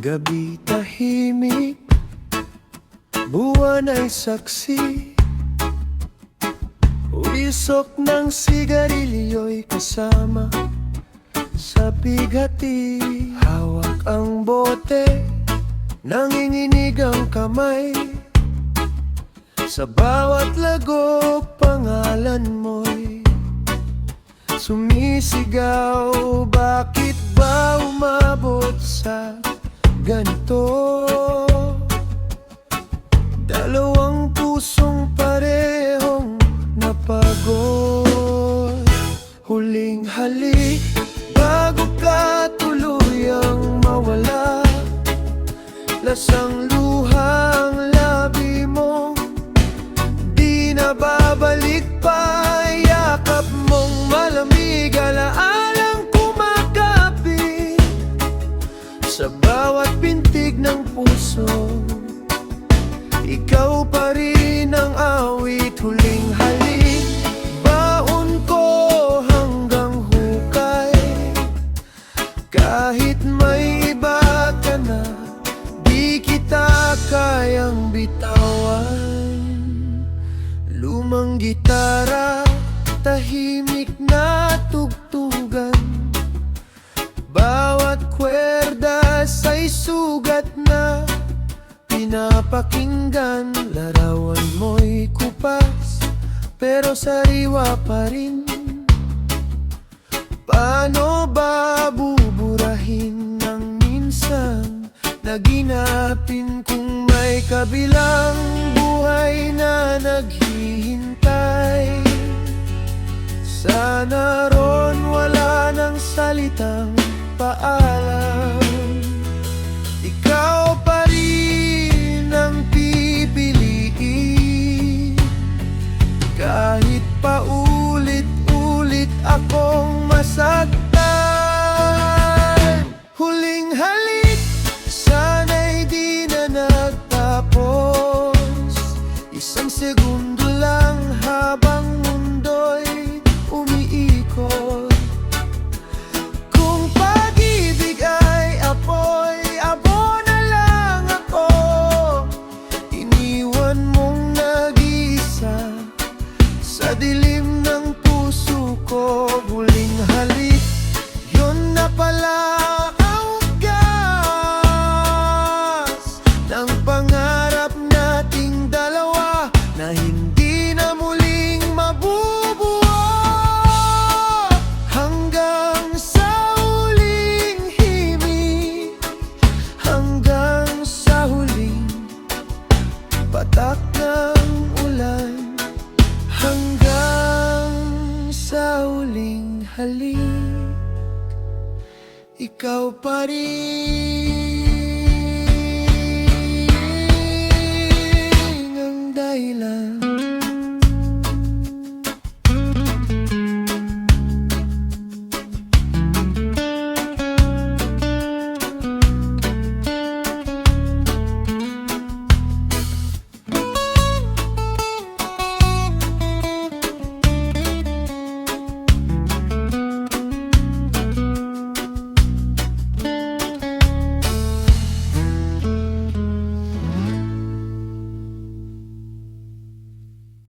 Gabi tahimik, buwan ay saksi. Ulisok ng sigarilyo'y kasama sa bighati. Hawak ang bote, nanginginig ang kamay. Sa bawat lagok, pangalan mo'y sumisigaw. Bakit ba umabot sa ganito? Dalawang pusong parehong napagod. Huling halik bago ka tuluyang mawala. Lasang luhang labi mo, di na babalik pa. Yakap mong malamig, alaalang kumakapit sa bawat pintig ng puso. Ikaw pa rin ang awit. Huling halik, baon ko hanggang hukay. Kahit may iba ka na, di kita kayang bitawan. Lumang gitara, tahimik na tugtugan. Bawat kwerdas ay sugat na pinapakinggan. Larawan mo'y kupas, pero sariwa pa rin. Paano ba buburahin ng minsan na ginapin kung may kabilang buhay na naghihintay? Sana ron wala nang salitang paalam. Ikaw pa rin ang pipiliin, kahit paulit-ulit akong masaktan. Huling halik, sana'y di na nagtapos. Isang segundo lang habang mundo'y umiikot. Kung pag-ibig ay apoy, abo na lang ako. Iniwan mong nag-iisa sa dilim ng puso ko. Huling halik, yun na pala ang gas ng pangarap nating dalawa na hindi na muling mabubuo. Hanggang sa huling himig, hanggang sa huling patak ng ulan, hanggang sa huling halik, ikaw pa rin